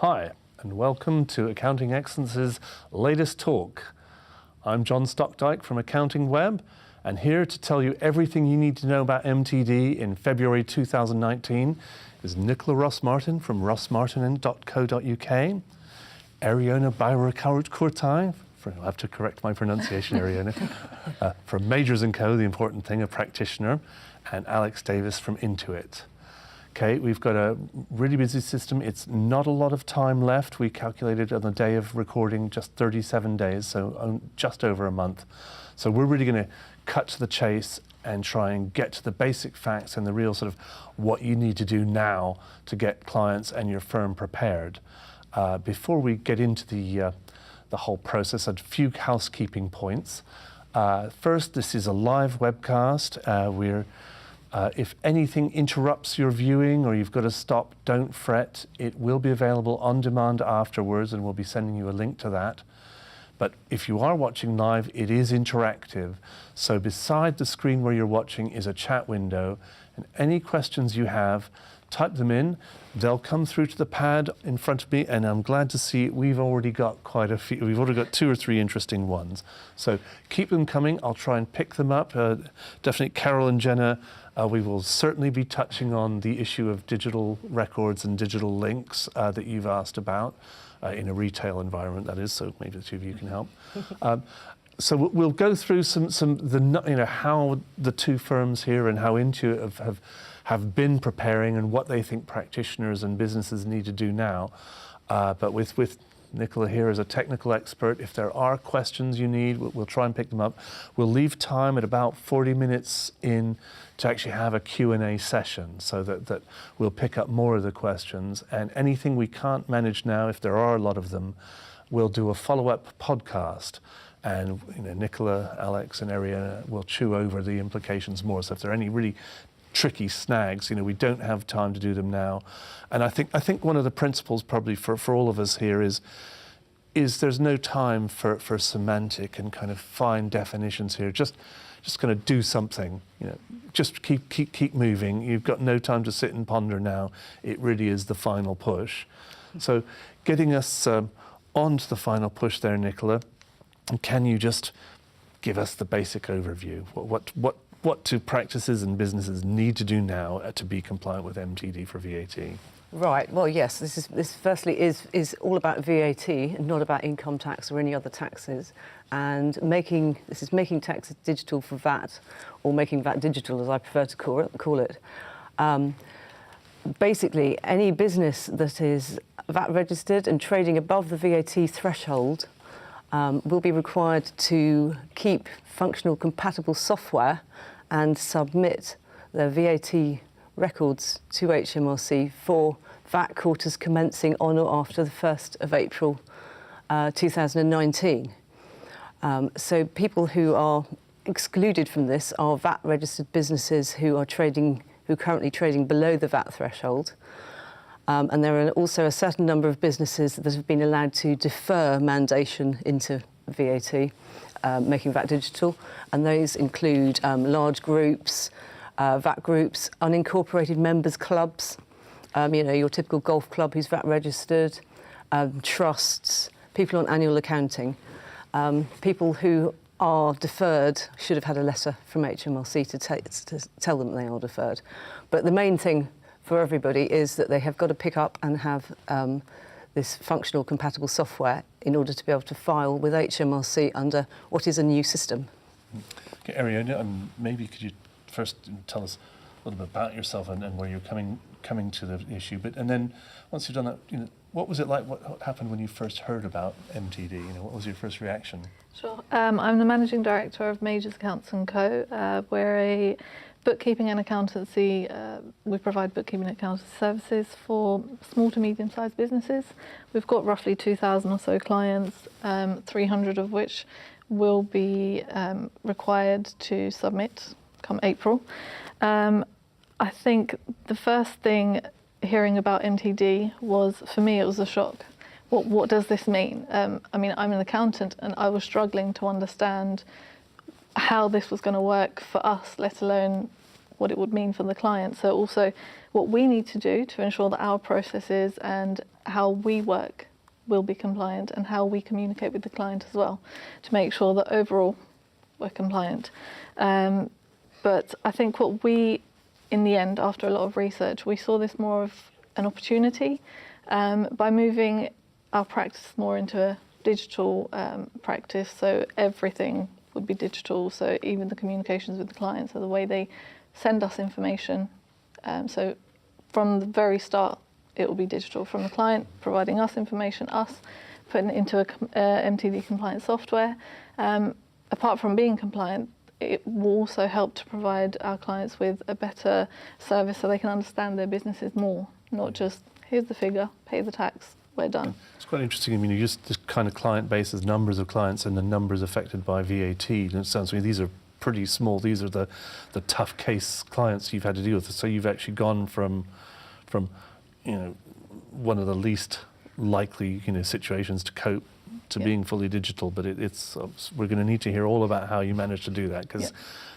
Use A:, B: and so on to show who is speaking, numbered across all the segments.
A: Hi, and welcome to Accounting Excellence's latest talk. I'm John Stokdyk from Accounting Web, and here to tell you everything you need to know about MTD in February 2019 is Nichola Ross-Martin from rossmartin.co.uk, Eriona Bajrakurtaj, I'll have to correct my pronunciation, Eriona, from Majors & Co., the important thing, a practitioner, and Alex Davis from Intuit. Okay, we've got a really busy system. It's not a lot of time left. We calculated on the day of recording just 37 days, so just over a month. So we're really going to cut to the chase and try and get to the basic facts and the real sort of what you need to do now to get clients and your firm prepared. Before we get into the whole process, a few housekeeping points. First, this is a live webcast. If anything interrupts your viewing or you've got to stop, don't fret. It will be available on demand afterwards, and we'll be sending you a link to that. But if you are watching live, it is interactive. So beside the screen where you're watching is a chat window, and any questions you have, type them in. They'll come through to the pad in front of me, and I'm glad to see we've already got quite a few. We've already got 2 or 3 interesting ones. So keep them coming. I'll try and pick them up. Definitely Carol and Jenna, we will certainly be touching on the issue of digital records and digital links that you've asked about in a retail environment, that is, so maybe the two of you can help. So we'll go through how the two firms here and how Intuit have been preparing and what they think practitioners and businesses need to do now. But with Nichola here as a technical expert, if there are questions you need, we'll try and pick them up. We'll leave time at about 40 minutes in to actually have a Q&A session so that we'll pick up more of the questions. And anything we can't manage now, if there are a lot of them, we'll do a follow-up podcast. And Nichola, Alex, and Eriona will chew over the implications more. So if there are any really tricky snags, we don't have time to do them now. And I think one of the principles probably for all of us here is there's no time for semantic and kind of fine definitions here. Just kind of do something. Just keep moving. You've got no time to sit and ponder now. It really is the final push. So getting us on to the final push there, Nichola. Can you just give us the basic overview? What do practices and businesses need to do now to be compliant with MTD for VAT?
B: Right. Well, yes. This firstly is all about VAT and not about income tax or any other taxes. And this is making tax digital for VAT, or making VAT digital, as I prefer to call it. Basically, any business that is VAT registered and trading above the VAT threshold will be required to keep functional compatible software and submit their VAT records to HMRC for VAT quarters commencing on or after the 1st of April 2019. So people who are excluded from this are VAT registered businesses who are currently trading below the VAT threshold. And there are also a certain number of businesses that have been allowed to defer mandation into VAT, making VAT digital, and those include large groups, VAT groups, unincorporated members clubs, your typical golf club who's VAT registered, trusts, people on annual accounting, people who are deferred should have had a letter from HMRC to tell them they are deferred. But the main thing for everybody is that they have got to pick up and have this functional compatible software in order to be able to file with HMRC under what is a new system.
A: Okay, Eriona, maybe could you first tell us a little bit about yourself and where you're coming to the issue, and then once you've done that, what was it like? What happened when you first heard about MTD? What was your first reaction?
C: Sure. I'm the managing director of Majors Accounts & Co. We're a bookkeeping and accountancy. We provide bookkeeping and accountancy services for small to medium-sized businesses. We've got roughly 2,000 or so clients, 300 of which will be required to submit come April. I think the first thing hearing about MTD was, for me, it was a shock. What does this mean? I'm an accountant, and I was struggling to understand how this was going to work for us, let alone what it would mean for the client. So also what we need to do to ensure that our processes and how we work will be compliant, and how we communicate with the client as well, to make sure that overall we're compliant. But I think what we, in the end, after a lot of research, we saw this more of an opportunity by moving our practice more into a digital practice. So everything would be digital. So even the communications with the clients, so the way they send us information. So from the very start, it will be digital, from the client providing us information, us putting it into a MTD compliant software. Apart from being compliant, it will also help to provide our clients with a better service so they can understand their businesses more, not just here's the figure, pay the tax, we're done.
A: It's quite interesting. I mean, you just this kind of client base is numbers of clients and the numbers affected by VAT. And it sounds to me these are pretty small. These are the tough case clients you've had to deal with. So you've actually gone from one of the least likely situations to cope to being fully digital. But it's we're going to need to hear all about how you managed to do that, because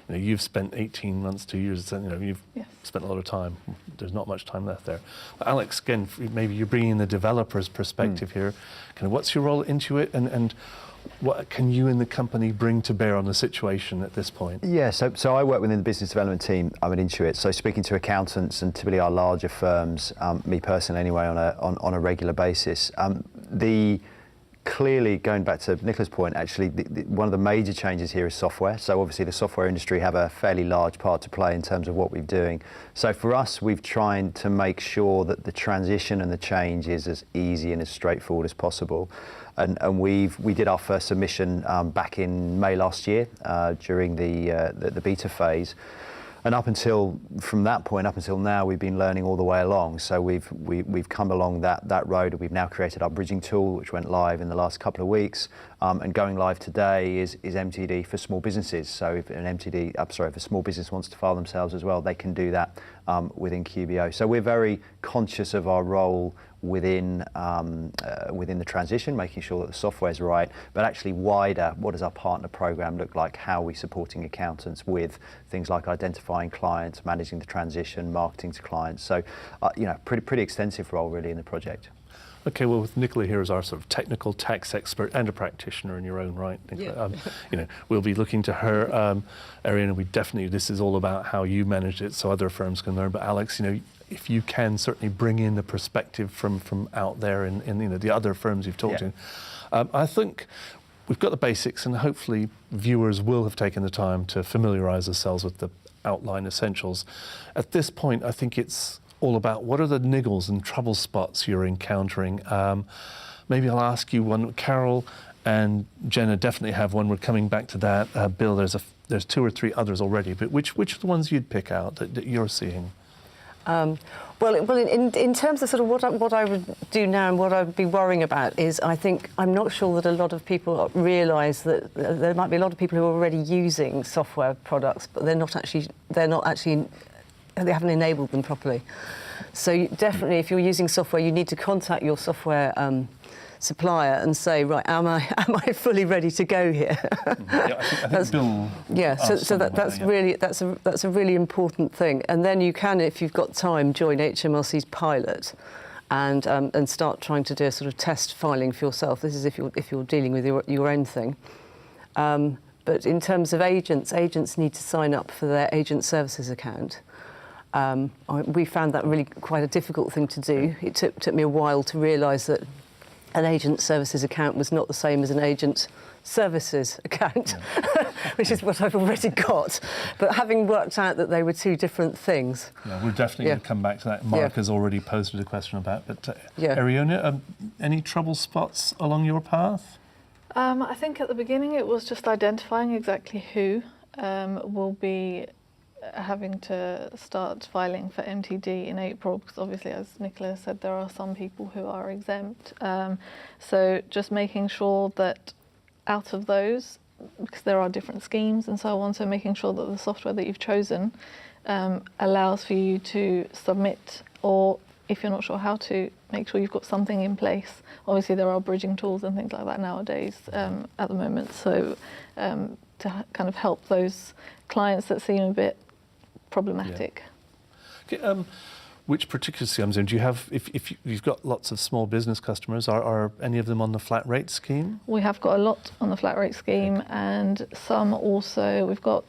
A: you've spent 18 months, 2 years. You've spent a lot of time. There's not much time left there. But Alex, again, maybe you're bringing the developer's perspective here. Kind of, what's your role into it, and what can you and the company bring to bear on the situation at this point?
D: Yeah, so I work within the business development team. I'm at Intuit, so speaking to accountants and typically our larger firms, me personally anyway, on a regular basis. Clearly, going back to Nichola's point, actually, one of the major changes here is software. So obviously the software industry have a fairly large part to play in terms of what we're doing. So for us, we've tried to make sure that the transition and the change is as easy and as straightforward as possible. And we did our first submission back in May last year during the beta phase. And from that point up until now, we've been learning all the way along. So we've come along that road. We've now created our bridging tool, which went live in the last couple of weeks. And going live today is MTD for small businesses. So if if a small business wants to file themselves as well, they can do that within QBO. So we're very conscious of our role within the transition, making sure that the software is right, but actually wider, what does our partner program look like? How are we supporting accountants with things like identifying clients, managing the transition, marketing to clients? So, pretty extensive role really in the project.
A: Okay, well, with Nichola here as our sort of technical tax expert and a practitioner in your own right, Nichola, we'll be looking to her. Eriona, this is all about how you managed it, so other firms can learn. But Alex, if you can certainly bring in the perspective from out there in the other firms you've talked to, I think we've got the basics, and hopefully viewers will have taken the time to familiarise themselves with the outline essentials. At this point, I think it's all about what are the niggles and trouble spots you're encountering. Maybe I'll ask you one. Carol and Jenna definitely have one. We're coming back to that. Bill, there's 2 or 3 others already, but which are the ones you'd pick out that you're seeing?
B: Well, in terms of sort of what I would do now and what I would be worrying about is, I'm not sure that a lot of people realise that there might be a lot of people who are already using software products, but they haven't enabled them properly. So definitely, if you're using software, you need to contact your software supplier and say, right, am I fully ready to go here?
A: I think Bill.
B: That's a really important thing. And then you can, if you've got time, join HMRC's pilot and start trying to do a sort of test filing for yourself. This is if you're dealing with your own thing. But in terms of agents need to sign up for their agent services account. We found that really quite a difficult thing to do. It took me a while to realise that an agent services account was not the same as an agent services account, which is what I've already got. But having worked out that they were 2 different things.
A: Yeah, we're definitely going to come back to that. Mark has already posted a question about it. But Eriona, any trouble spots along your path?
C: I think at the beginning it was just identifying exactly who will be having to start filing for MTD in April, because obviously, as Nichola said, there are some people who are exempt. So just making sure that out of those, because there are different schemes and so on, so making sure that the software that you've chosen allows for you to submit, or if you're not sure how to, make sure you've got something in place. Obviously, there are bridging tools and things like that nowadays at the moment, so to kind of help those clients that seem a bit problematic.
A: Okay, which particular schemes? Do you have, if you've got lots of small business customers, are any of them on the flat rate scheme?
C: We have got a lot on the flat rate scheme, and some also, we've got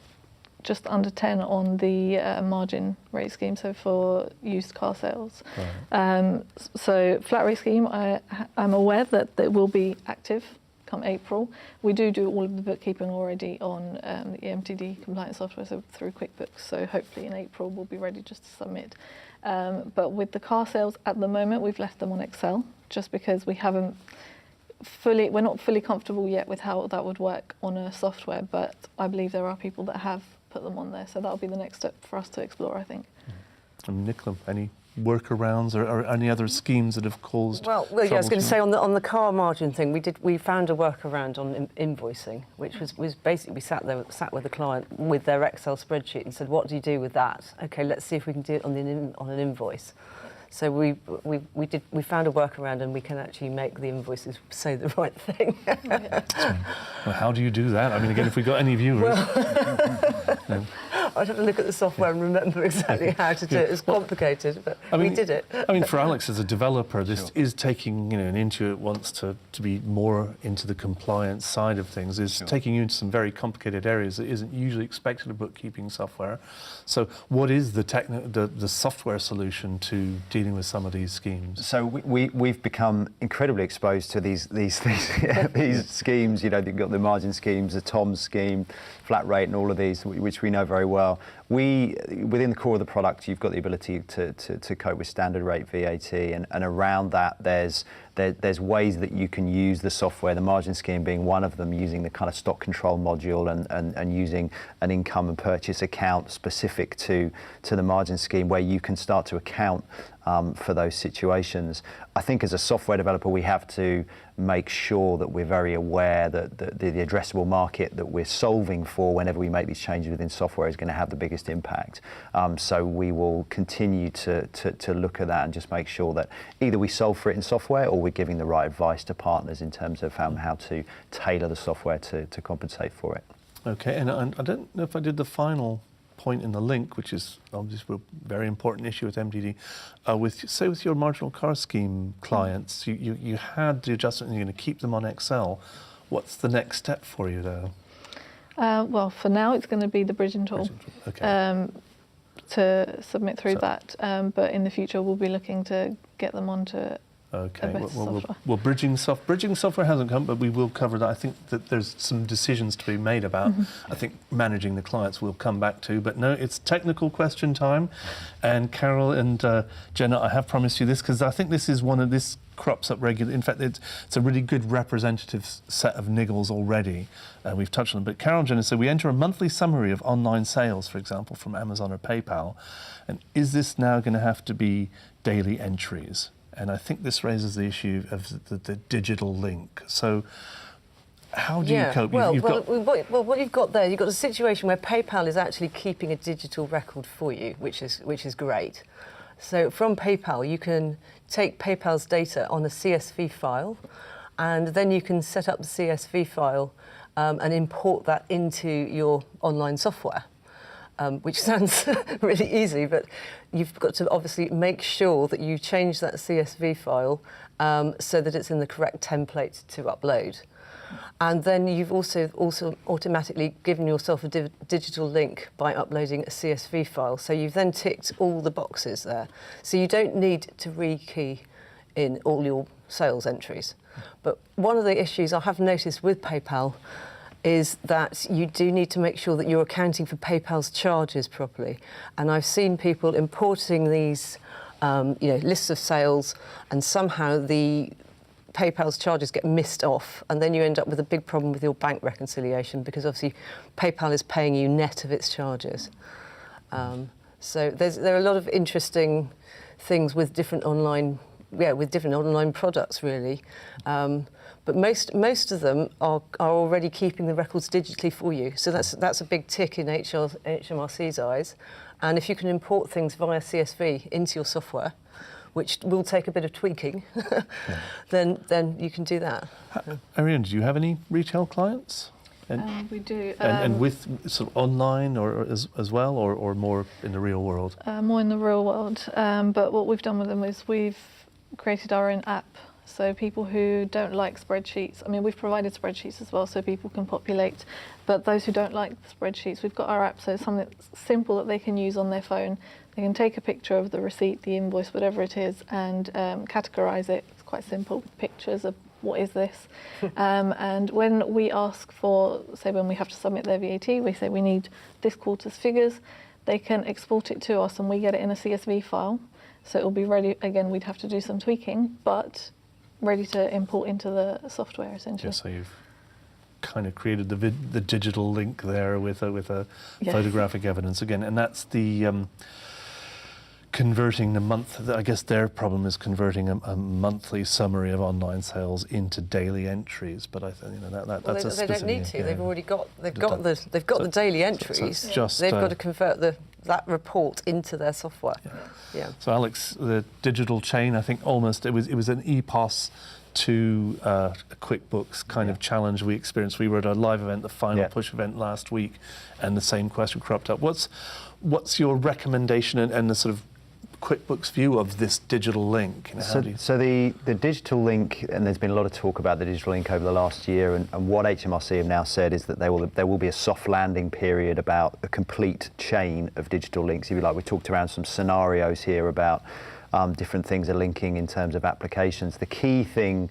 C: just under 10 on the margin rate scheme, so for used car sales. Right. So flat rate scheme, I'm aware that it will be active come April. We do all of the bookkeeping already on the MTD compliance software, so through Quickbooks, so hopefully in April we'll be ready just to submit. But with the car sales at the moment, we've left them on Excel, just because we're not fully comfortable yet with how that would work on a software, but I believe there are people that have put them on there, so that'll be the next step for us to explore, I think.
A: Nichola, any workarounds or any other schemes that have caused
B: Well, yeah, I was going to say
A: you?
B: on the car margin thing, we found a workaround on invoicing, which was basically we sat with the client with their Excel spreadsheet and said, what do you do with that? Okay, let's see if we can do it on an invoice. So we found a workaround, and we can actually make the invoices say the right thing.
A: Well, how do you do that? I mean, again, if we got any viewers.
B: I'd have to look at the software and remember exactly how to do it. It's complicated, but we did it.
A: I mean, for Alex as a developer, this is taking, and Intuit wants to be more into the compliance side of things, is taking you into some very complicated areas that isn't usually expected of bookkeeping software. So what is the software solution to dealing with some of these schemes?
D: So we've become incredibly exposed to these these schemes. You've got the margin schemes, the TOM scheme, flat rate, and all of these, which we know very well. Within the core of the product, you've got the ability to cope with standard rate VAT, and around that there's ways that you can use the software, the margin scheme being one of them, using the kind of stock control module and using an income and purchase account specific to the margin scheme, where you can start to account for those situations. I think as a software developer, we have to make sure that we're very aware that the addressable market that we're solving for whenever we make these changes within software is going to have the biggest impact. So we will continue to look at that and just make sure that either we solve for it in software, or we're giving the right advice to partners in terms of how to tailor the software to compensate for it.
A: Okay, and I don't know if I did the final point in the link, which is obviously a very important issue with MTD. With your marginal car scheme clients, you had the adjustment and you're going to keep them on Excel. What's the next step for you there?
C: Well, for now it's going to be the bridging tool.
A: Okay.
C: To submit through that, but in the future we'll be looking to get them onto
A: Okay, well, bridging software hasn't come, but we will cover that. I think that there's some decisions to be made about. I think managing the clients we'll come back to, but no, it's technical question time. And Carol and Jenna, I have promised you this, because I think this is this crops up regularly. In fact, it's a really good representative set of niggles already. We've touched on them. But Carol and Jenna said, we enter a monthly summary of online sales, for example, from Amazon or PayPal. And is this now going to have to be daily entries? And I think this raises the issue of the digital link. So how do you cope?
B: Well, what you've got there, you've got a situation where PayPal is actually keeping a digital record for you, which is great. So from PayPal, you can take PayPal's data on a CSV file, and then you can set up the CSV file and import that into your online software. Which sounds really easy, but you've got to obviously make sure that you change that CSV file so that it's in the correct template to upload. And then you've also automatically given yourself a digital link by uploading a CSV file. So you've then ticked all the boxes there. So you don't need to rekey in all your sales entries. But one of the issues I have noticed with PayPal is that you do need to make sure that you're accounting for PayPal's charges properly. And I've seen people importing these lists of sales, and somehow the PayPal's charges get missed off, and then you end up with a big problem with your bank reconciliation, because obviously PayPal is paying you net of its charges. So there are a lot of interesting things with different online products, really. But most of them are already keeping the records digitally for you. So that's a big tick in HMRC's eyes. And if you can import things via CSV into your software, which will take a bit of tweaking, then you can do that.
A: Eriona, do you have any retail clients?
C: We do.
A: And with sort of online or as well, or more in the real world?
C: More in the real world. But what we've done with them is we've created our own app. So people who don't like spreadsheets, I mean, we've provided spreadsheets as well so people can populate, but those who don't like the spreadsheets, we've got our app, so it's something simple that they can use on their phone. They can take a picture of the receipt, the invoice, whatever it is, and categorise it. It's quite simple, pictures of what is this. And when we ask for, say when we have to submit their VAT, we say we need this quarter's figures, they can export it to us and we get it in a CSV file. So it will be ready, again, we'd have to do some tweaking, but ready to import into the software essentially.
A: Yeah, so you've kind of created the digital link there with a
C: Yes.
A: photographic evidence again, and that's the converting the month. I guess their problem is converting a monthly summary of online sales into daily entries. But I think that's a
B: they
A: specific.
B: don't need to.
A: Yeah.
B: They've already got
A: done.
B: the daily entries.
A: So it's just,
B: they've got to convert that report into their software. Yeah.
A: So Alex, the digital chain, I think almost it was an EPOS to a Quickbooks kind of challenge we experienced. We were at a live event, the final push event last week, and the same question cropped up. What's your recommendation and the sort of Quickbooks view of this digital link?
D: So the digital link, and there's been a lot of talk about the digital link over the last year, and what HMRC have now said is that there will be a soft landing period about a complete chain of digital links. If you like, we talked around some scenarios here about different things are linking in terms of applications. The key thing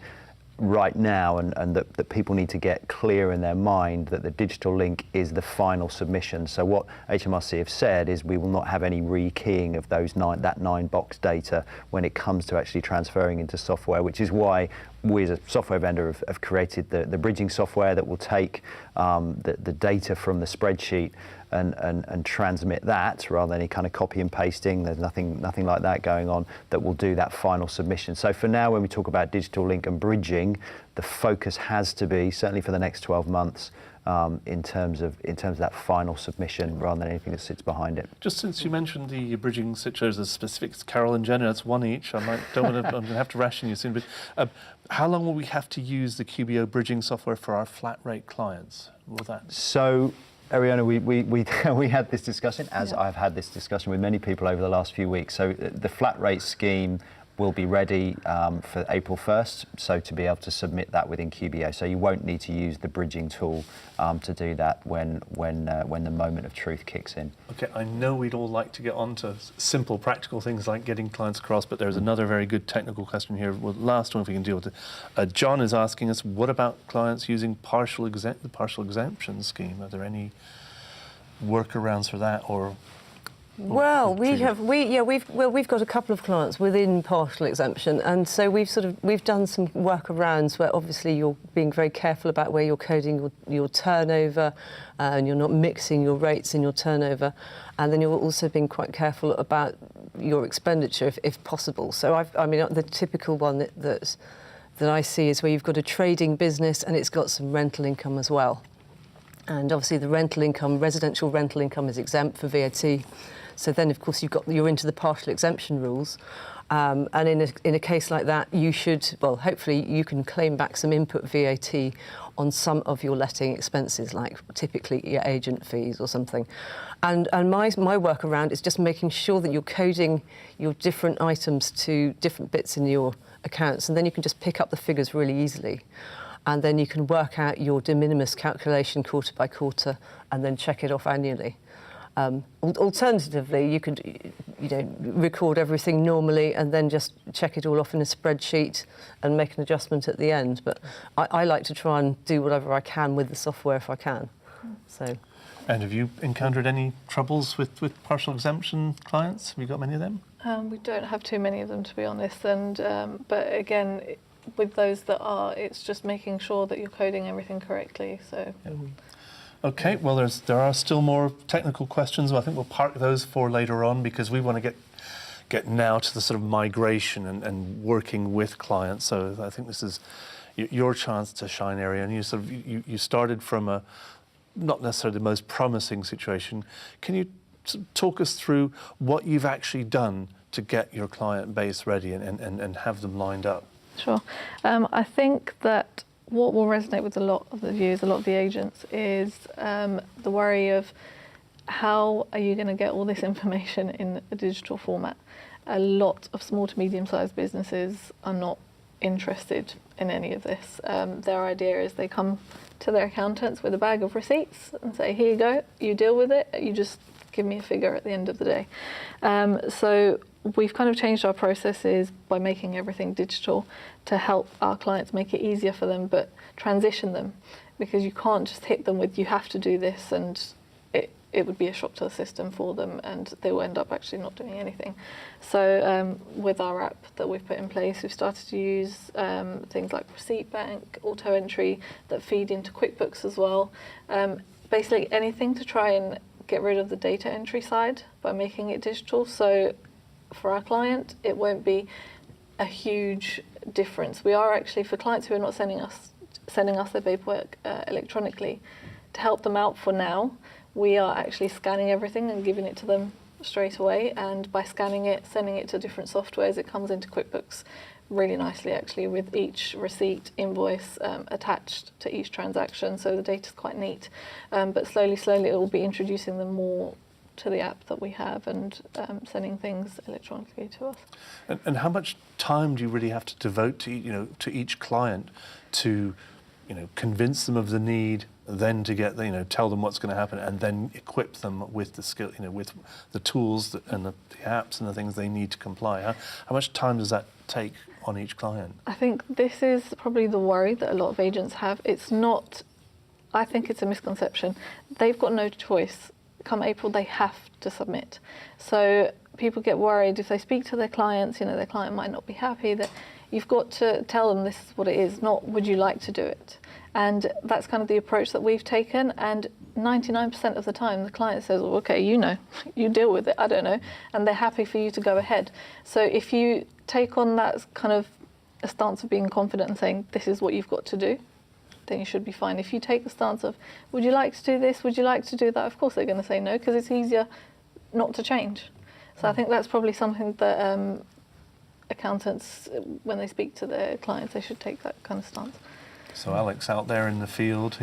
D: right now, and that people need to get clear in their mind, that the digital link is the final submission. So what HMRC have said is we will not have any rekeying of that 9-box data when it comes to actually transferring into software, which is why we as a software vendor have created the bridging software that will take the data from the spreadsheet and transmit that rather than any kind of copy and pasting. There's nothing like that going on that will do that final submission. So for now, when we talk about digital link and bridging, the focus has to be, certainly for the next 12 months, in terms of that final submission rather than anything that sits behind it.
A: Just since you mentioned the bridging situations as specifics, Carol and Jenna, it's one each. I'm going to have to ration you soon. But how long will we have to use the QBO bridging software for our flat rate clients? Will that?
D: So, Eriona, we had this discussion, as I've had this discussion with many people over the last few weeks. So the flat rate scheme will be ready for April 1st, so to be able to submit that within QBO. So you won't need to use the bridging tool to do that when the moment of truth kicks in.
A: Okay, I know we'd all like to get on to simple, practical things like getting clients across, but there's another very good technical question here. Well, last one, if we can deal with it. John is asking us, what about clients using the partial exemption scheme? Are there any workarounds for that, or?
B: Well, we've got a couple of clients within partial exemption, and so we've done some workarounds where obviously you're being very careful about where you're coding your turnover, and you're not mixing your rates in your turnover, and then you're also being quite careful about your expenditure if possible. So the typical one that I see is where you've got a trading business and it's got some rental income as well, and obviously the residential rental income is exempt for VAT. So then, of course, you're into the partial exemption rules, and in a case like that, hopefully you can claim back some input VAT on some of your letting expenses, like typically your agent fees or something. And my workaround is just making sure that you're coding your different items to different bits in your accounts, and then you can just pick up the figures really easily. And then you can work out your de minimis calculation quarter by quarter, and then check it off annually. Alternatively, you could record everything normally and then just check it all off in a spreadsheet and make an adjustment at the end. But I like to try and do whatever I can with the software if I can. So.
A: And have you encountered any troubles with partial exemption clients? Have you got many of them?
C: We don't have too many of them, to be honest. And but again, with those that are, it's just making sure that you're coding everything correctly. So.
A: Yeah. Okay, well, there are still more technical questions. I think we'll park those for later on because we want to get now to the sort of migration and working with clients. So I think this is your chance to shine, Eriona. And you started from a not necessarily the most promising situation. Can you talk us through what you've actually done to get your client base ready and have them lined up?
C: Sure. I think that what will resonate with a lot of the viewers, a lot of the agents, is the worry of how are you going to get all this information in a digital format. A lot of small to medium-sized businesses are not interested in any of this. Their idea is they come to their accountants with a bag of receipts and say, here you go, you deal with it, you just give me a figure at the end of the day. So we've kind of changed our processes by making everything digital to help our clients, make it easier for them, but transition them, because you can't just hit them with, you have to do this, and it would be a shock to the system for them, and they will end up actually not doing anything. So with our app that we've put in place, we've started to use things like receipt bank, auto entry that feed into QuickBooks as well. Basically anything to try and get rid of the data entry side by making it digital. So for our client, it won't be a huge difference. We are actually, for clients who are not sending us their paperwork electronically, to help them out for now, we are actually scanning everything and giving it to them straight away. And by scanning it, sending it to different softwares, it comes into QuickBooks really nicely, actually, with each receipt, invoice attached to each transaction. So the data's quite neat. But slowly, it will be introducing them more to the app that we have, and sending things electronically to us.
A: And how much time do you really have to devote to to each client to convince them of the need, then to get tell them what's going to happen, and then equip them with the skill, with the tools and the apps and the things they need to comply? How much time does that take on each client?
C: I think this is probably the worry that a lot of agents have. It's not. I think it's a misconception. They've got no choice. Come April, they have to submit. So people get worried if they speak to their clients. Their client might not be happy. That you've got to tell them this is what it is, not would you like to do it. And that's kind of the approach that we've taken. And 99% of the time, the client says, well, okay, you deal with it, I don't know. And they're happy for you to go ahead. So if you take on that kind of a stance of being confident and saying, this is what you've got to do, then you should be fine. If you take the stance of, would you like to do this, would you like to do that? Of course they're going to say no, because it's easier not to change. So I think that's probably something that accountants, when they speak to their clients, they should take that kind of stance.
A: So Alex, out there in the field,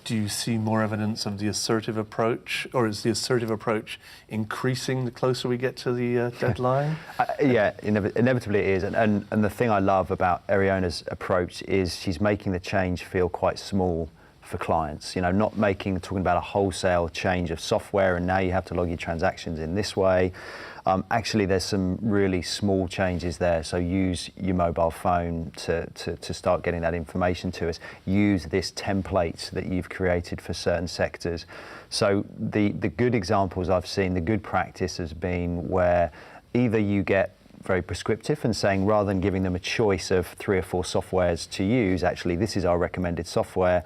A: do you see more evidence of the assertive approach, or is the assertive approach increasing the closer we get to the deadline?
D: Yeah, inevitably it is. And the thing I love about Eriona's approach is she's making the change feel quite small for clients. Not talking about a wholesale change of software and now you have to log your transactions in this way. Actually, there's some really small changes there. So use your mobile phone to start getting that information to us. Use this template that you've created for certain sectors. So the good examples I've seen, the good practice has been where either you get very prescriptive and saying, rather than giving them a choice of 3 or 4 softwares to use, actually this is our recommended software,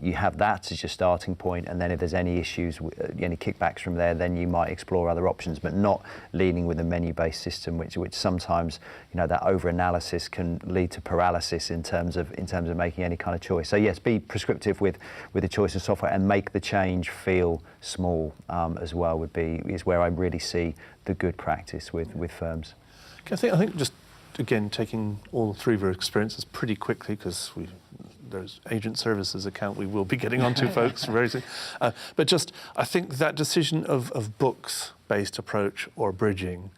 D: you have that as your starting point, and then if there's any issues, any kickbacks from there, then you might explore other options, but not leading with a menu-based system, which sometimes that over-analysis can lead to paralysis in terms of making any kind of choice. So yes, be prescriptive with the choice of software and make the change feel small as well is where I really see the good practice with firms.
A: I think just, again, taking all 3 of your experiences pretty quickly, because there's agent services account we will be getting onto, folks, very soon. But just, I think that decision of books-based approach or bridging,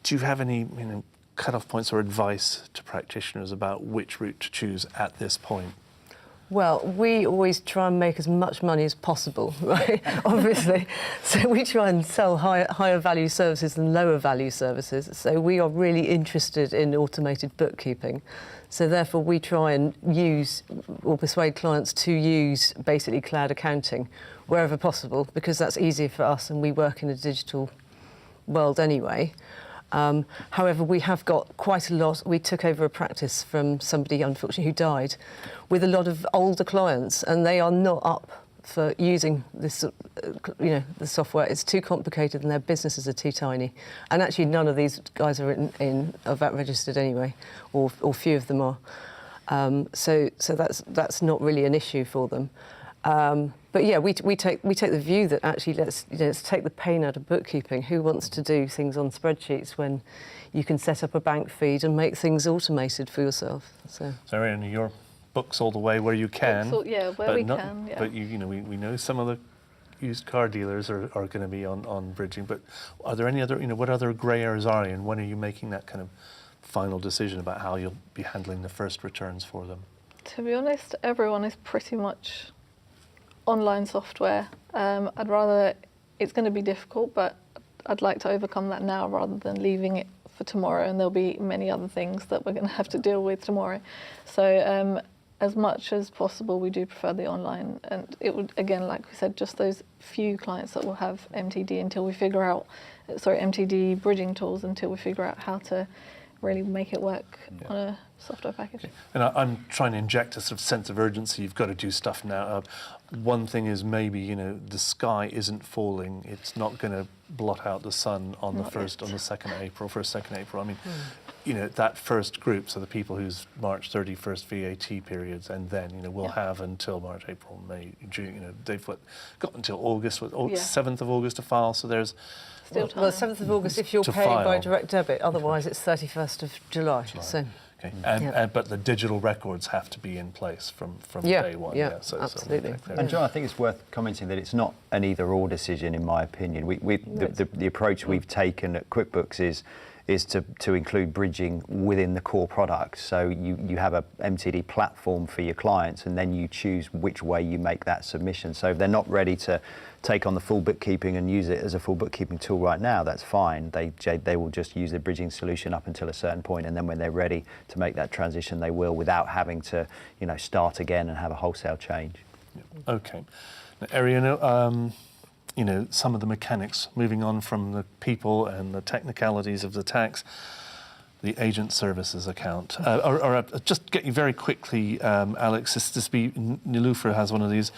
A: do you have any cut-off points or advice to practitioners about which route to choose at this point?
B: Well, we always try and make as much money as possible, right? Obviously. So we try and sell higher value services than lower value services. So we are really interested in automated bookkeeping. So therefore we try and use or persuade clients to use basically cloud accounting wherever possible, because that's easier for us and we work in a digital world anyway. However, we have got quite a lot. We took over a practice from somebody, unfortunately, who died, with a lot of older clients, and they are not up for using this, the software. It's too complicated, and their businesses are too tiny. And actually, none of these guys are are VAT registered anyway, or few of them are. So that's not really an issue for them. But yeah, we take the view that actually let's take the pain out of bookkeeping. Who wants to do things on spreadsheets when you can set up a bank feed and make things automated for yourself? So
A: Eriona, you're QuickBooks all the way where you can.
C: Where
A: but
C: we can. Yeah.
A: But we know some of the used car dealers are going to be on bridging. But are there any other, what other grey areas are you, and when are you making that kind of final decision about how you'll be handling the first returns for them?
C: To be honest, everyone is pretty much online software. It's going to be difficult, but I'd like to overcome that now rather than leaving it for tomorrow, and there'll be many other things that we're going to have to deal with tomorrow. So as much as possible, we do prefer the online, and it would, again, like we said, just those few clients that will have MTD until we figure out, MTD bridging tools until we figure out how to really make it work on a software package.
A: Okay. And I'm trying to inject a sort of sense of urgency. You've got to do stuff now. One thing is maybe, the sky isn't falling. It's not going to blot out the sun on the 2nd of April. I mean, that first group, so the people whose March 31st VAT periods, and then, we'll have until March, April, May, June, they've got until August, 7th of August to file, so there's...
C: Still time.
B: Well, 7th of August if you're paying by direct debit, otherwise it's 31st of July. So.
A: Okay. But the digital records have to be in place from day one.
B: Yeah, absolutely.
D: And John, I think it's worth commenting that it's not an either-or decision, in my opinion. The approach we've taken at QuickBooks is to include bridging within the core product. So you have a MTD platform for your clients, and then you choose which way you make that submission. So if they're not ready to take on the full bookkeeping and use it as a full bookkeeping tool right now, that's fine. They will just use the bridging solution up until a certain point, and then when they're ready to make that transition, they will, without having to start again and have a wholesale change.
A: Okay. Now, Eriona, some of the mechanics, moving on from the people and the technicalities of the tax, the agent services account. Just get you very quickly, Alex, Nilufer has one of these.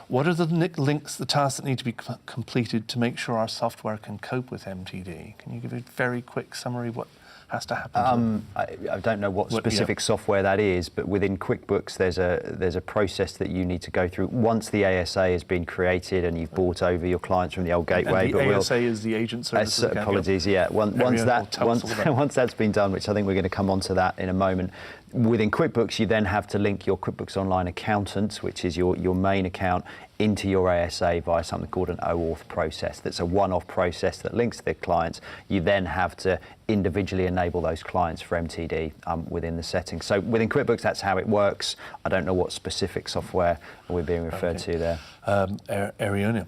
A: What are the links, the tasks that need to be completed to make sure our software can cope with MTD? Can you give a very quick summary of what has to happen?
D: I don't know what specific software that is, but within QuickBooks there's a process that you need to go through once the ASA has been created and you've bought over your clients from the old gateway.
A: And the ASA is the agent services account.
D: Apologies, yeah. Once that's been done, which I think we're going to come on to that in a moment, within QuickBooks you then have to link your QuickBooks Online account, which is your main account, into your ASA via something called an OAuth process. That's a one-off process that links the clients. You then have to individually enable those clients for MTD within the settings. So within QuickBooks, that's how it works. I don't know what specific software we're being referred to there.
A: Eriona,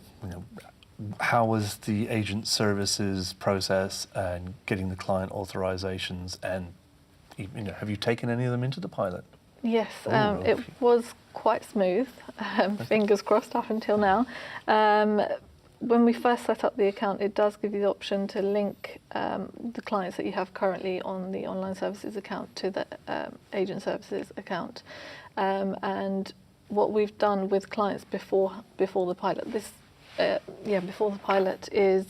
A: how was the agent services process and getting the client authorizations, and have you taken any of them into the pilot?
C: Yes, it was quite smooth, fingers crossed up until now. When we first set up the account, it does give you the option to link the clients that you have currently on the online services account to the agent services account. And what we've done with clients before the pilot, before the pilot is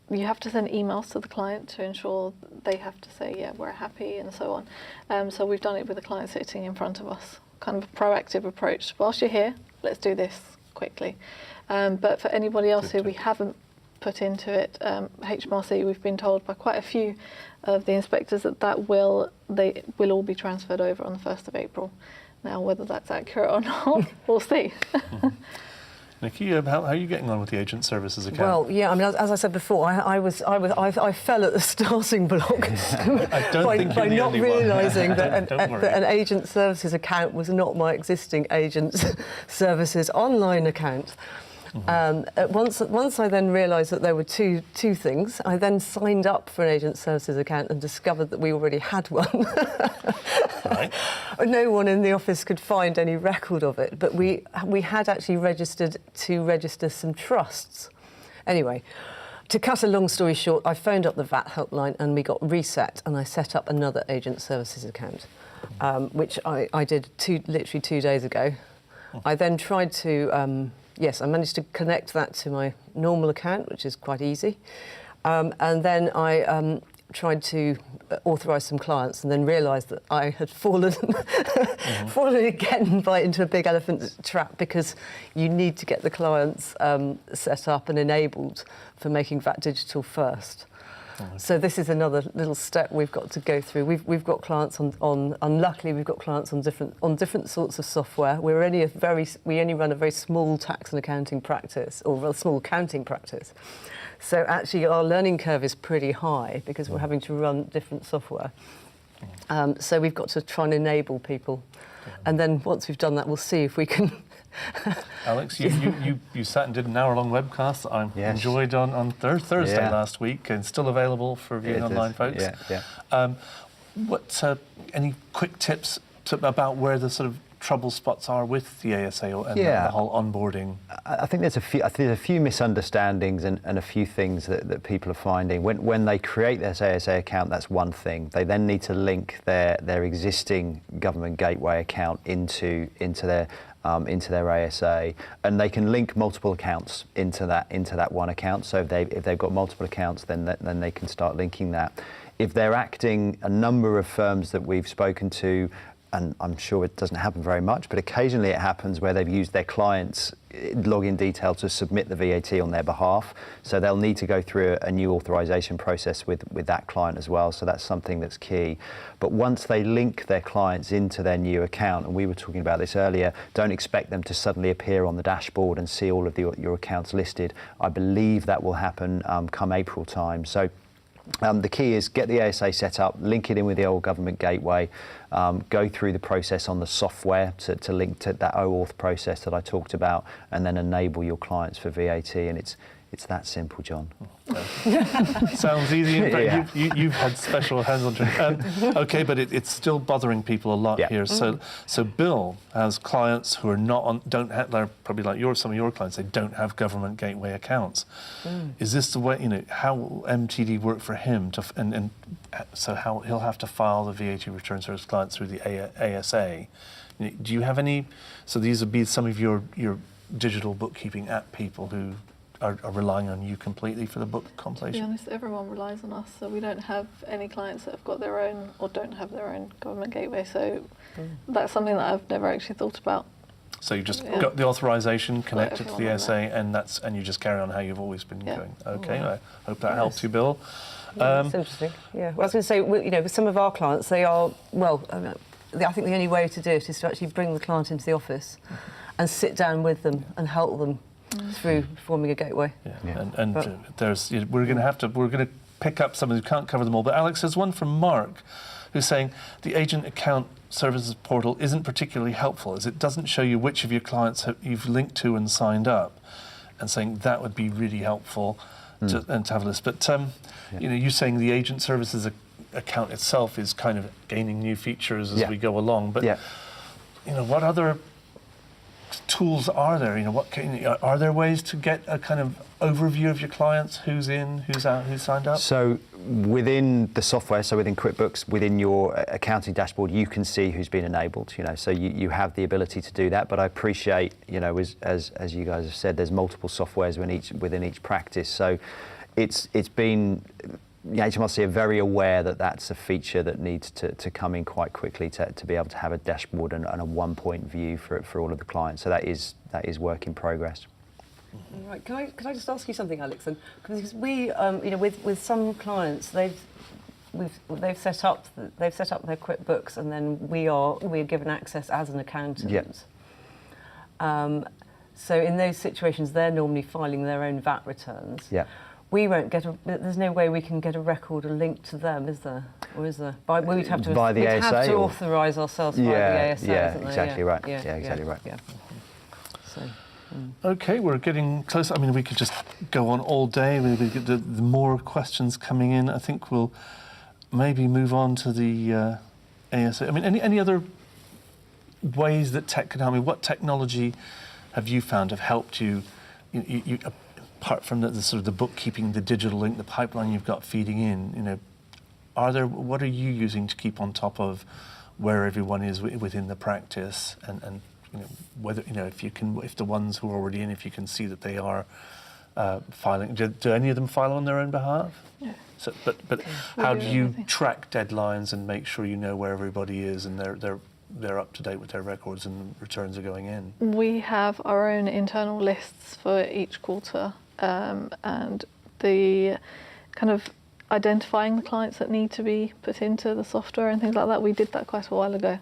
C: you have to send emails to the client to ensure they have to say, yeah, we're happy, and so on. So we've done it with the client sitting in front of us, kind of a proactive approach. Whilst you're here, let's do this quickly. But for anybody else who we haven't put into it, HMRC, we've been told by quite a few of the inspectors that they will all be transferred over on the 1st of April. Now, whether that's accurate or not, we'll see.
A: Nikki, how are you getting on with the agent services account?
B: Well, yeah, I mean, as I said before, I fell at the starting block by not realising that an agent services account was not my existing agent services online account. Once I then realised that there were two things, I then signed up for an agent services account and discovered that we already had one.
A: Right.
B: No one in the office could find any record of it, but we had actually registered some trusts. Anyway, to cut a long story short, I phoned up the VAT helpline and we got reset, and I set up another agent services account, which I did literally 2 days ago. I then tried to... Yes, I managed to connect that to my normal account, which is quite easy. And then I tried to authorise some clients, and then realised that I had fallen again into a big elephant trap, because you need to get the clients set up and enabled for making VAT digital first. So this is another little step we've got to go through. We've got clients on unluckily we've got clients on different sorts of software. We only run a very small tax and accounting practice, or a small accounting practice. So actually our learning curve is pretty high because we're having to run different software. So we've got to try and enable people. And then once we've done that, we'll see if we can.
A: Alex, you sat and did an hour-long webcast that I enjoyed on Thursday last week, and still available for viewing online, folks. What any quick tips about where the sort of trouble spots are with the ASA and the whole onboarding?
D: I think there's a few misunderstandings and a few things that people are finding. When they create their ASA account, that's one thing. They then need to link their existing government gateway account into their ASA, and they can link multiple accounts into that one account. So if they've got multiple accounts, then they can start linking that. If they're acting, a number of firms that we've spoken to, and I'm sure it doesn't happen very much, but occasionally it happens where they've used their client's login detail to submit the VAT on their behalf. So they'll need to go through a new authorization process with that client as well. So that's something that's key. But once they link their clients into their new account, and we were talking about this earlier, don't expect them to suddenly appear on the dashboard and see all of your accounts listed. I believe that will happen come April time. So the key is get the ASA set up, link it in with the old government gateway, go through the process on the software to link to that OAuth process that I talked about, and then enable your clients for VAT. And it's that simple, John.
A: Sounds easy. You've had special hands-on training. Okay, but it's still bothering people a lot here. So Bill has clients who are they're probably like some of your clients. They don't have government gateway accounts. Is this the way? How will MTD work for him so how he'll have to file the VAT returns for his clients through the ASA? Do you have any? So these would be some of your digital bookkeeping app people who are relying on you completely for the book compilation?
C: To be honest, everyone relies on us, so we don't have any clients that have got their own or don't have their own government gateway, so that's something that I've never actually thought about.
A: So you've just got the authorization connected to the ASA, and you just carry on how you've always been going. Okay, I hope that helps you, Bill.
B: That's interesting. Yeah, well, I was going to say, with some of our clients, they are, I think the only way to do it is to actually bring the client into the office and sit down with them and help them through forming a gateway. We're going to pick up some of them. We can't cover them all. But Alex, there's one from Mark who's saying the agent account services portal isn't particularly helpful, as it doesn't show you which of your clients you've linked to and signed up, and saying that would be really helpful to have a list. But you're saying the agent services account itself is kind of gaining new features as we go along. But what other tools are there? Are there ways to get a kind of overview of your clients, who's in, who's out, who's signed up? So
D: within the software, so within Quickbooks, within your accounting dashboard, you can see who's been enabled. So you have the ability to do that. But I appreciate, as you guys have said, there's multiple softwares within each practice. So it's been. HMRC are very aware that that's a feature that needs to come in quite quickly to be able to have a dashboard and a one-point view for all of the clients. So that is work in progress.
B: Right. Can I just ask you something, Alex? Because we, with some clients, they've set up their Quickbooks, and then we are given access as an accountant. So in those situations, they're normally filing their own VAT returns. We won't get there's no way we can get a record or link to them, is there? Or is there? We'd have to authorise ourselves via the ASA,
D: exactly right. Exactly right.
B: So,
A: Okay, we're getting close. I mean, we could just go on all day. We get the more questions coming in. I think we'll maybe move on to the ASA. I mean, any other ways that tech can help me? What technology have you found have helped you apart from the sort of the bookkeeping, the digital link, the pipeline you've got feeding in, what are you using to keep on top of where everyone is within the practice, and whether if the ones who are already in, if you can see that they are filing, do any of them file on their own behalf?
C: Yeah.
A: So, but how do you track deadlines and make sure you know where everybody is and they're up to date with their records and returns are going in?
C: We have our own internal lists for each quarter, and the kind of identifying the clients that need to be put into the software and things like that. We did that quite a while ago.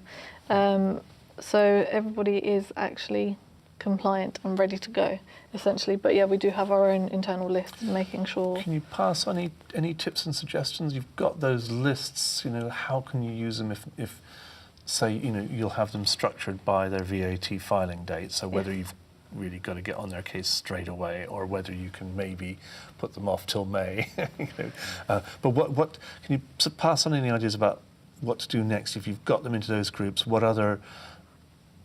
C: So everybody is actually compliant and ready to go, essentially. But yeah, we do have our own internal lists, making sure.
A: Can you pass on any tips and suggestions? You've got those lists, how can you use them if say, you'll have them structured by their VAT filing date, so whether you've really got to get on their case straight away, or whether you can maybe put them off till May. But what can you pass on any ideas about what to do next if you've got them into those groups? What other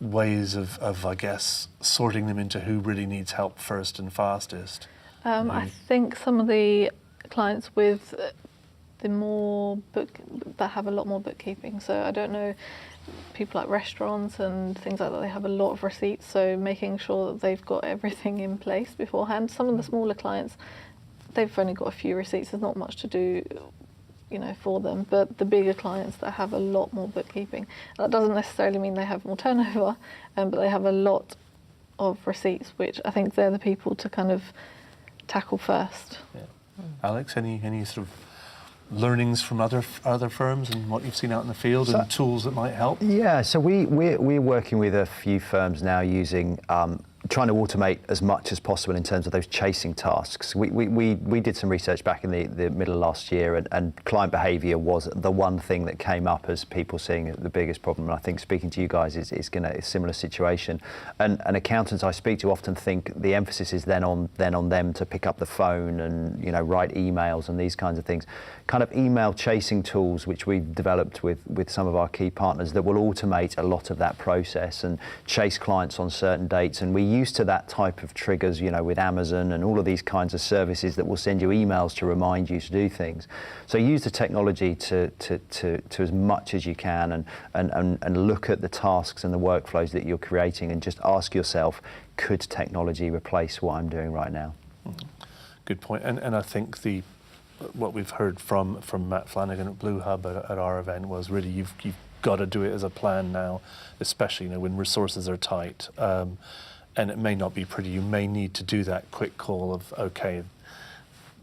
A: ways of I guess, sorting them into who really needs help first and fastest?
C: I think some of the clients with that have a lot more bookkeeping. So I don't know, people like restaurants and things like that, they have a lot of receipts. So making sure that they've got everything in place beforehand. Some of the smaller clients, they've only got a few receipts. There's not much to do, for them. But the bigger clients that have a lot more bookkeeping, that doesn't necessarily mean they have more turnover, but they have a lot of receipts, which I think they're the people to kind of tackle first.
A: Yeah. Alex, any sort of learnings from other firms and what you've seen out in the field and tools that might help?
D: Yeah, so we're working with a few firms now using trying to automate as much as possible in terms of those chasing tasks. We did some research back in the middle of last year, and client behaviour was the one thing that came up as people seeing the biggest problem. And I think speaking to you guys is a similar situation. And accountants I speak to often think the emphasis is then on them to pick up the phone and write emails and these kinds of things. Kind of email chasing tools which we've developed with some of our key partners that will automate a lot of that process and chase clients on certain dates. And we're used to that type of triggers, with Amazon and all of these kinds of services that will send you emails to remind you to do things. So use the technology to as much as you can and look at the tasks and the workflows that you're creating and just ask yourself, could technology replace what I'm doing right now?
A: Good point. And I think what we've heard from Matt Flanagan at Blue Hub at our event was really you've got to do it as a plan now, especially when resources are tight. And it may not be pretty. You may need to do that quick call of, okay,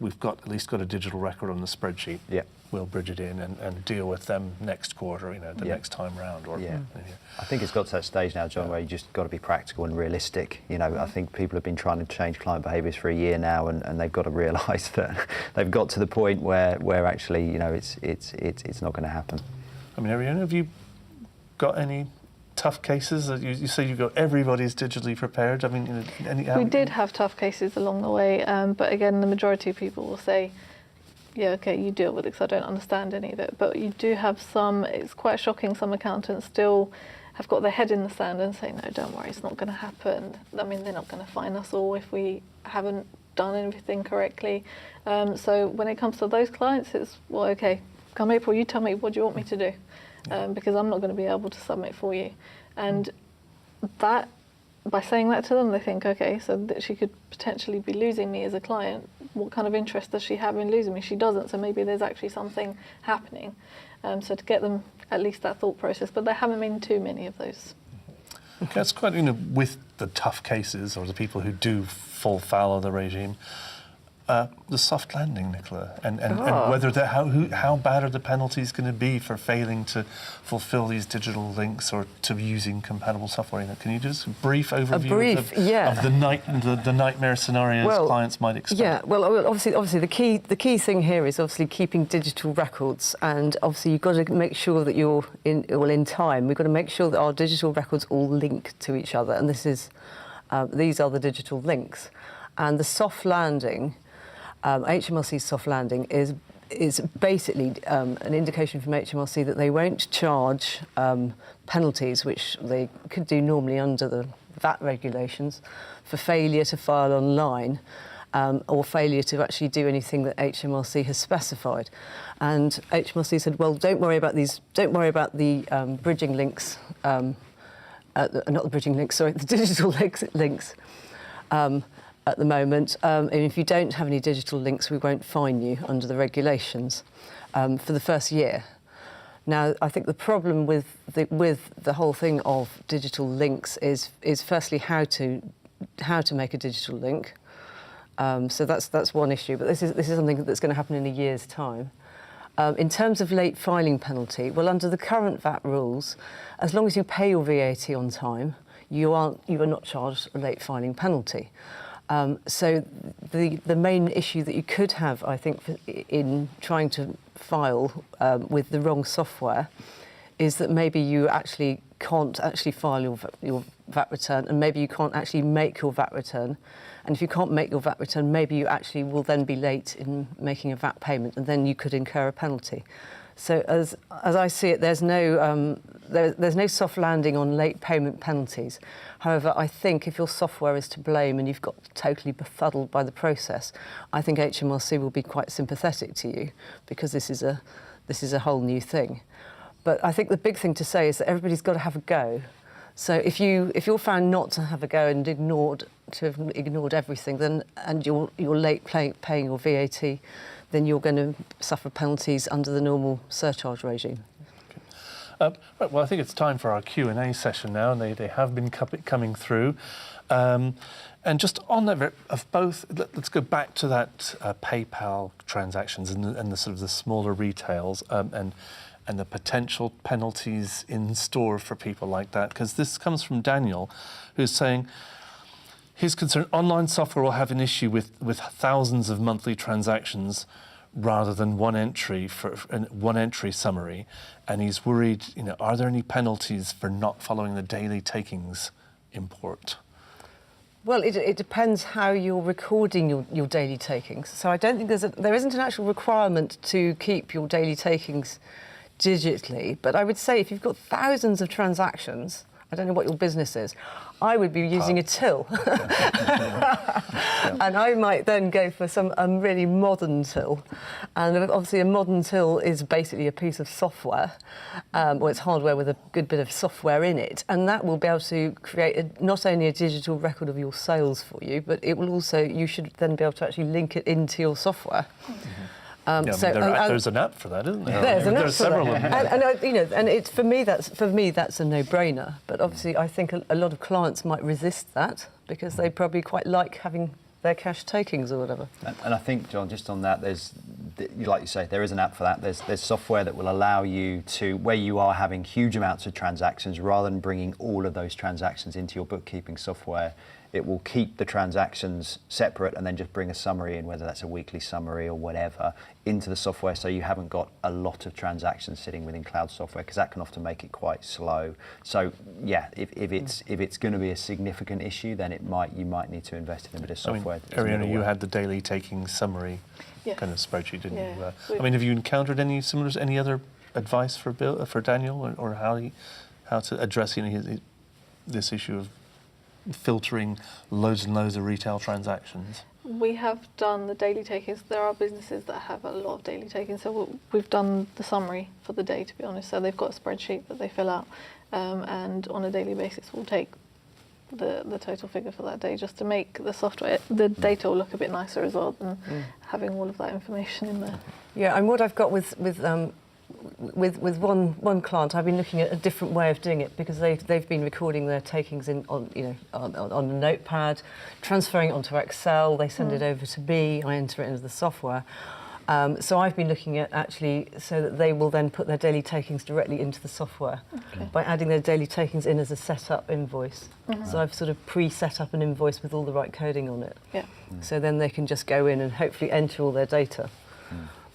A: we've at least got a digital record on the spreadsheet. Yeah. We'll bridge it in and deal with them next quarter, next time round.
D: I think it's got to that stage now, John, where you just got to be practical and realistic. I think people have been trying to change client behaviours for a year now, and they've got to realise that they've got to the point where actually, it's not going to happen.
A: Eriona, have you got any tough cases? You say you've got everybody's digitally prepared.
C: We did have tough cases along the way, but again, the majority of people will say, yeah, okay, you deal with it because I don't understand any of it. But you do have some, it's quite shocking, some accountants still have got their head in the sand and say, no, don't worry, it's not going to happen. They're not going to fine us all if we haven't done everything correctly. So when it comes to those clients, it's, well, okay, come April, you tell me, what do you want me to do? Because I'm not going to be able to submit for you. And that, by saying that to them, they think, okay, so that she could potentially be losing me as a client. What kind of interest does she have in losing me? She doesn't, so maybe there's actually something happening. So to get them at least that thought process, but there haven't been too many of those.
A: Okay, that's quite, with the tough cases or the people who do fall foul of the regime, the soft landing, Nichola, and whether how bad are the penalties going to be for failing to fulfil these digital links or to using compatible software? Can you just brief overview of the nightmare scenarios clients might expect?
B: Yeah, well, obviously the key thing here is obviously keeping digital records, and obviously you've got to make sure that you're in time. We've got to make sure that our digital records all link to each other, and these are the digital links, and the soft landing. HMRC's soft landing is basically an indication from HMRC that they won't charge penalties, which they could do normally under the VAT regulations, for failure to file online or failure to actually do anything that HMRC has specified. And HMRC said, well, don't worry about the bridging links, not the bridging links, sorry, the digital links. At the moment, and if you don't have any digital links, we won't fine you under the regulations for the first year. Now, I think the problem with the whole thing of digital links is firstly how to make a digital link, So that's one issue. But this is something that's going to happen in a year's time. In terms of late filing penalty, well, under the current VAT rules, as long as you pay your VAT on time, you are not charged a late filing penalty. So the main issue that you could have, I think, in trying to file with the wrong software is that maybe you actually can't actually file your VAT return, and maybe you can't actually make your VAT return. And if you can't make your VAT return, maybe you actually will then be late in making a VAT payment, and then you could incur a penalty. So as I see it, there's no soft landing on late payment penalties. However, I think if your software is to blame and you've got totally befuddled by the process, I think HMRC will be quite sympathetic to you, because this is a whole new thing. But I think the big thing to say is that everybody's got to have a go. So if you're found not to have a go and have ignored everything, then and you're late paying your VAT, then you're going to suffer penalties under the normal surcharge regime.
A: Right, well, I think it's time for our Q&A session now, and they have been coming through. And just on that, of both, let's go back to that PayPal transactions and the sort of the smaller retails and the potential penalties in store for people like that. Because this comes from Daniel, who's saying his concern, online software will have an issue with thousands of monthly transactions rather than one entry summary, and he's worried, are there any penalties for not following the daily takings import?
B: Well, it depends how you're recording your daily takings. So I don't think there isn't an actual requirement to keep your daily takings digitally, but I would say if you've got thousands of transactions, I don't know what your business is, I would be using a till. And I might then go for some really modern till. And obviously a modern till is basically a piece of software, or it's hardware with a good bit of software in it, and that will be able to create not only a digital record of your sales for you, but it will also, you should then be able to actually link it into your software.
A: There's an app for that, isn't there?
B: There's an app for
A: several
B: that.
A: of them.
B: And it's for me that's a no-brainer. But obviously, I think a lot of clients might resist that because they probably quite like having their cash takings or whatever.
D: And I think, John, just on that, like you say, there is an app for that. There's software that will allow you to, where you are having huge amounts of transactions, rather than bringing all of those transactions into your bookkeeping software, it will keep the transactions separate and then just bring a summary in, whether that's a weekly summary or whatever, into the software, so you haven't got a lot of transactions sitting within cloud software, because that can often make it quite slow. So yeah, if it's going to be a significant issue, then you might need to invest in a bit of software.
A: Eriona, you had the daily taking summary kind of spreadsheet, didn't
C: Yeah.
A: you? Have you encountered any other advice for Daniel, or how to address this issue of filtering loads and loads of retail transactions?
C: We have done the daily takings. There are businesses that have a lot of daily takings, so we've done the summary for the day, to be honest. So they've got a spreadsheet that they fill out, and on a daily basis we'll take the total figure for that day, just to make the data will look a bit nicer as well than having all of that information in there.
B: Yeah, and what I've got with one client, I've been looking at a different way of doing it, because they've been recording their takings on a notepad, transferring it onto Excel. They send it over to me. I enter it into the software. So I've been looking at actually so that they will then put their daily takings directly into the software by adding their daily takings in as a setup invoice. So I've sort of pre-set up an invoice with all the right coding on it.
C: Yeah.
B: So then they can just go in and hopefully enter all their data.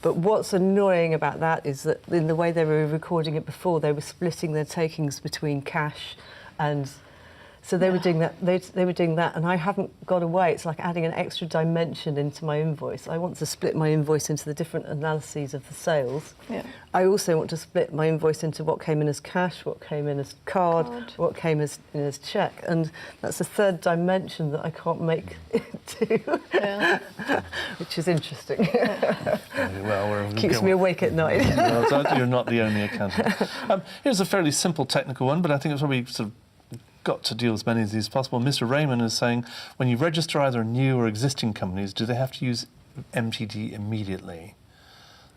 B: But what's annoying about that is that in the way they were recording it before, they were splitting their takings between cash and... So they were doing that. They were doing that, and I haven't got away. It's like adding an extra dimension into my invoice. I want to split my invoice into the different analyses of the sales.
C: Yeah.
B: I also want to split my invoice into what came in as cash, what came in as card. What came as check, and that's a third dimension that I can't make it to, which is interesting. Keeps me awake at night.
A: Well, you're not the only accountant. Here's a fairly simple technical one, but I think it's probably sort of got to deal with as many of these as possible. Mr. Raymond is saying, when you register either new or existing companies, do they have to use MTD immediately?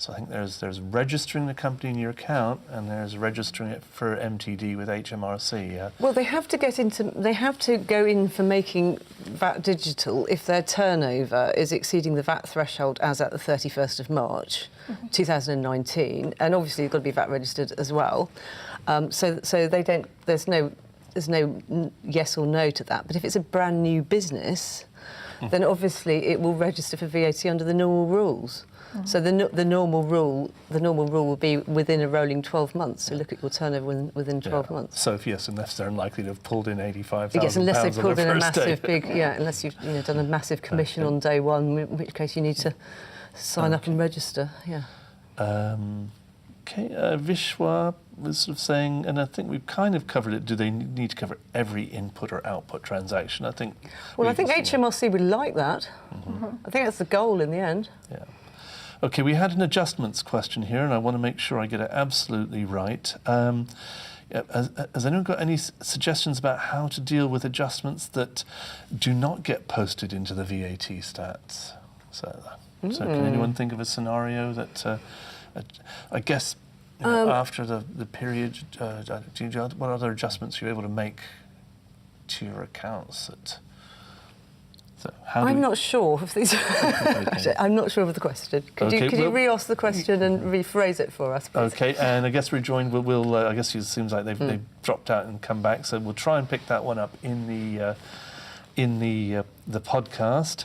A: So I think there's registering the company in your account, and there's registering it for MTD with HMRC. Yeah.
B: Well, they have to go in for making VAT digital if their turnover is exceeding the VAT threshold as at the 31st of March 2019, and obviously you've got to be VAT registered as well. So they don't. There's no yes or no to that. But if it's a brand new business, then obviously it will register for VAT under the normal rules. So the normal rule will be within a rolling 12 months. So look at your turnover within 12 months.
A: So unless they're unlikely to have pulled in £85,000.
B: Yes, unless they've pulled in a massive
A: day.
B: unless you've done a massive commission on day one, in which case you need to sign up and register. Yeah.
A: Okay, Vishwa was sort of saying, and I think we've kind of covered it, do they need to cover every input or output transaction? I think
B: HMRC would like that. I think that's the goal in the end.
A: Yeah. Okay, we had an adjustments question here, and I want to make sure I get it absolutely right. Has anyone got any suggestions about how to deal with adjustments that do not get posted into the VAT stats? So can anyone think of a scenario that, I guess, after the period, what other adjustments are you able to make to your accounts?
B: I'm not sure of these. I'm not sure of the question. Could you re-ask the question and rephrase it for us, please?
A: Okay, and I guess rejoined. I guess it seems like they've dropped out and come back, so we'll try and pick that one up in the podcast.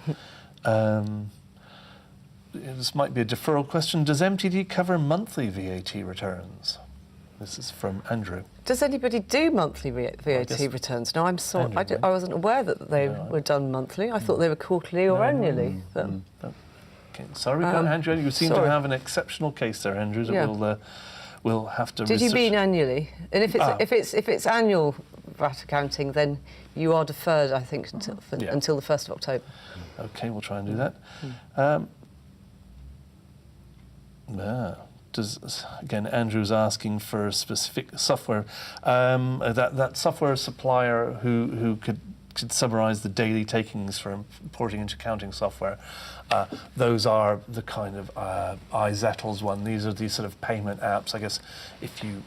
A: This might be a deferral question. Does MTD cover monthly VAT returns? This is from Andrew.
B: Does anybody do monthly VAT returns? No, I'm sorry. I wasn't aware that they were done monthly. I thought they were quarterly or annually.
A: Okay, sorry, Andrew. You seem to have an exceptional case there, Andrew. That we'll have to.
B: Did you mean annually? And if it's annual VAT accounting, then you are deferred, I think, until the 1st of October.
A: Okay, we'll try and do that. Again, Andrew's asking for specific software. That software supplier who could summarise the daily takings for importing into accounting software. Those are the kind of iZettles one. These are these sort of payment apps. I guess you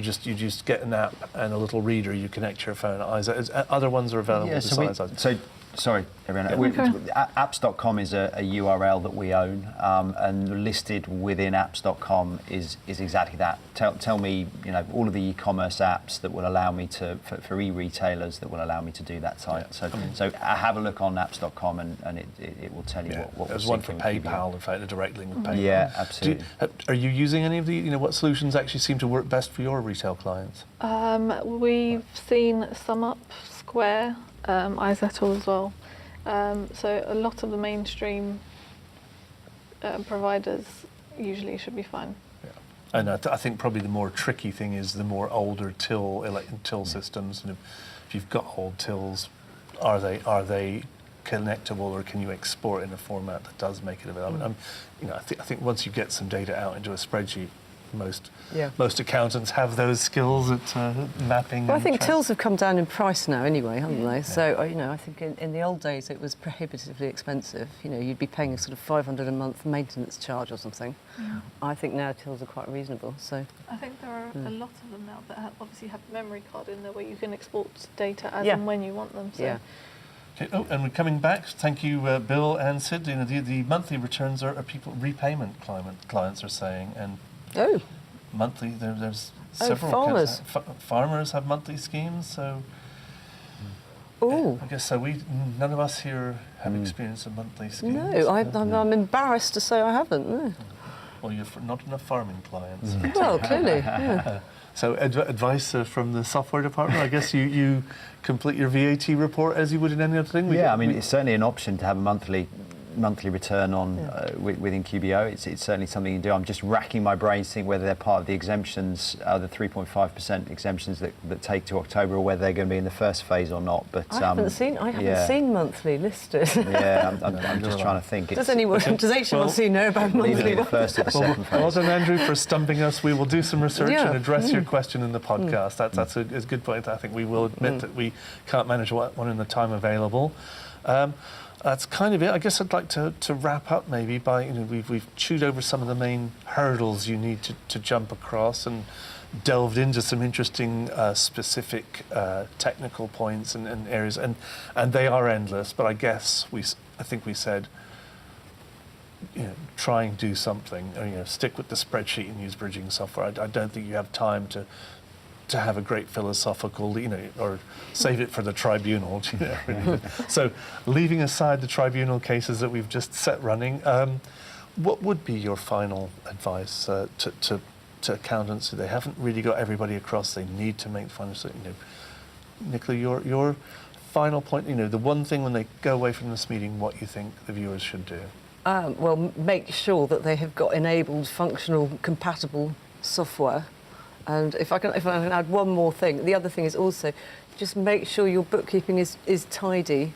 A: just get an app and a little reader. You connect your phone. Other ones are available besides.
D: Sorry, Eriona. Apps.com is a URL that we own, and listed within apps.com is exactly that. Tell me, all of the e-commerce apps that will allow me to, for e-retailers that will allow me to do that type. So have a look on apps.com and it will tell you what
A: There's one for PayPal, in fact, a direct link with PayPal.
D: Yeah, absolutely.
A: Are you using any of the, what solutions actually seem to work best for your retail clients?
C: We've seen SumUp, Square, iZettle as well. So a lot of the mainstream providers usually should be fine.
A: Yeah. And I think probably the more tricky thing is the more older till systems. And if you've got old tills, are they connectable, or can you export in a format that does make it available? I think once you get some data out into a spreadsheet, most accountants have those skills at mapping.
B: Well, I think tills have come down in price now anyway, haven't they? So, I think in the old days it was prohibitively expensive. You'd be paying a sort of $500 a month maintenance charge or something. Yeah. I think now tills are quite reasonable. So
C: I think there are a lot of them now that obviously have a memory card in there where you can export data as and when you want them. So. Yeah.
A: Okay. Oh, and we're coming back. Thank you, Bill and Sid. The monthly returns are people repayment clients are saying, and monthly, there's several.
B: Farmers.
A: Farmers have monthly schemes, so. I guess so. None of us here have experienced a monthly scheme.
B: No, I'm embarrassed to say I haven't. No.
A: Well, you're not enough farming clients.
B: Well, clearly. Yeah.
A: So advice from the software department. I guess you complete your VAT report as you would in any other thing.
D: It's certainly an option to have a monthly return on within QBO. It's certainly something you can do. I'm just racking my brains to think whether they're part of the exemptions, the 3.5% exemptions that take to October, or whether they're going to be in the first phase or not. But
B: I haven't seen monthly listed.
D: I'm just trying to think.
B: Does HMRC know about monthly?
D: Either the first or the second phase.
A: Well done, Andrew, for stumping us. We will do some research and address your question in the podcast. That's a good point. I think we will admit that we can't manage one in the time available. That's kind of it. I guess I'd like to wrap up maybe by, we've chewed over some of the main hurdles you need to jump across and delved into some interesting specific technical points and areas, and they are endless, but I guess I think we said, try and do something, or, stick with the spreadsheet and use bridging software. I don't think you have time to have a great philosophical, or save it for the tribunal. So leaving aside the tribunal cases that we've just set running, what would be your final advice to accountants who they haven't really got everybody across, they need to make the final decision? Nichola, your final point, the one thing when they go away from this meeting, what you think the viewers should do?
B: Well, make sure that they have got enabled, functional, compatible software. And if I can add one more thing, the other thing is also just make sure your bookkeeping is tidy,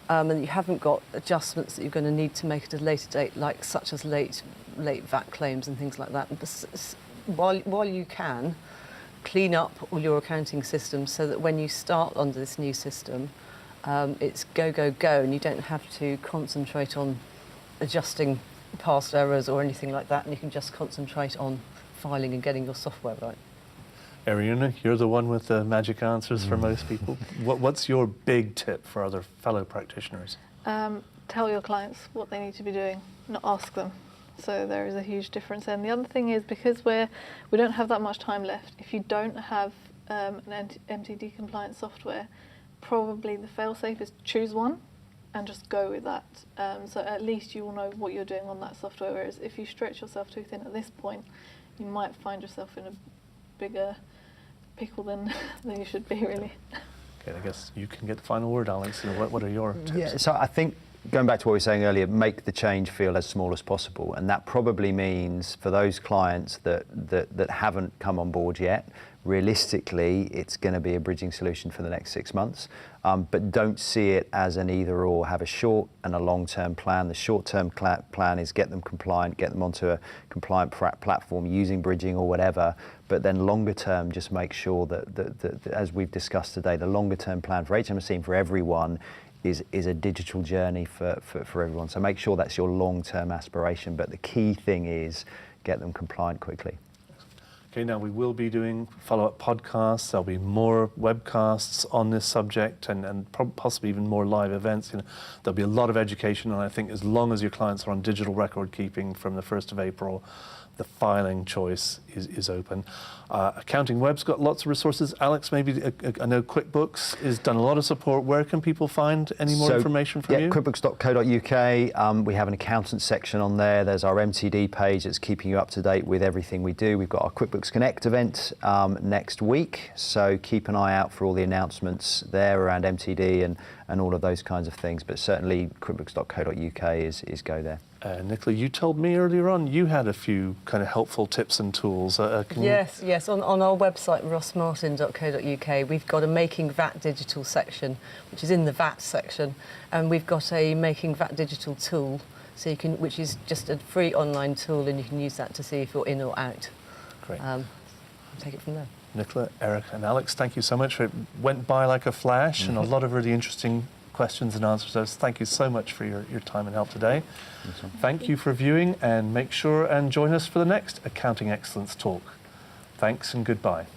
B: and you haven't got adjustments that you're going to need to make at a later date, such as late VAT claims and things like that. While you can, clean up all your accounting systems so that when you start under this new system, it's go, and you don't have to concentrate on adjusting past errors or anything like that, and you can just concentrate on filing and getting your software right.
A: Eriona, you're the one with the magic answers for most people. What's your big tip for other fellow practitioners?
C: Tell your clients what they need to be doing, not ask them. So there is a huge difference. And the other thing is, because we don't have that much time left, if you don't have an MTD compliant software, probably the fail-safe is choose one and just go with that. So at least you will know what you're doing on that software, whereas if you stretch yourself too thin at this point, you might find yourself in a bigger pickle than you should be, really.
A: Okay, I guess you can get the final word, Alex. What are your tips?
D: Yeah, so I think, going back to what we were saying earlier, make the change feel as small as possible, and that probably means for those clients that haven't come on board yet, realistically, it's going to be a bridging solution for the next 6 months. But don't see it as an either or. Have a short and a long-term plan. The short-term plan is get them compliant, get them onto a compliant platform using bridging or whatever. But then longer term, just make sure that as we've discussed today, the longer-term plan for HMRC and for everyone is a digital journey for everyone. So make sure that's your long-term aspiration. But the key thing is get them compliant quickly.
A: Okay, now we will be doing follow-up podcasts. There'll be more webcasts on this subject and possibly even more live events. There'll be a lot of education, and I think as long as your clients are on digital record keeping from the 1st of April, the filing choice is open. Accounting Web's got lots of resources. Alex, maybe I know Quickbooks has done a lot of support. Where can people find any more information from you?
D: Quickbooks.co.uk. We have an accountant section on there. There's our MTD page that's keeping you up to date with everything we do. We've got our Quickbooks Connect event next week, so keep an eye out for all the announcements there around MTD and all of those kinds of things. But certainly quickbooks.co.uk is go there.
A: Nichola, you told me earlier on you had a few kind of helpful tips and tools.
B: Yes. On our website, rossmartin.co.uk, we've got a Making VAT Digital section, which is in the VAT section, and we've got a Making VAT Digital tool, which is just a free online tool, and you can use that to see if you're in or out.
A: Great.
B: Take it from there.
A: Nichola, Eric, and Alex, thank you so much. It went by like a flash, and a lot of really interesting questions and answers. So thank you so much for your time and help today. Thank you for viewing, and make sure and join us for the next Accounting Excellence Talk. Thanks and goodbye.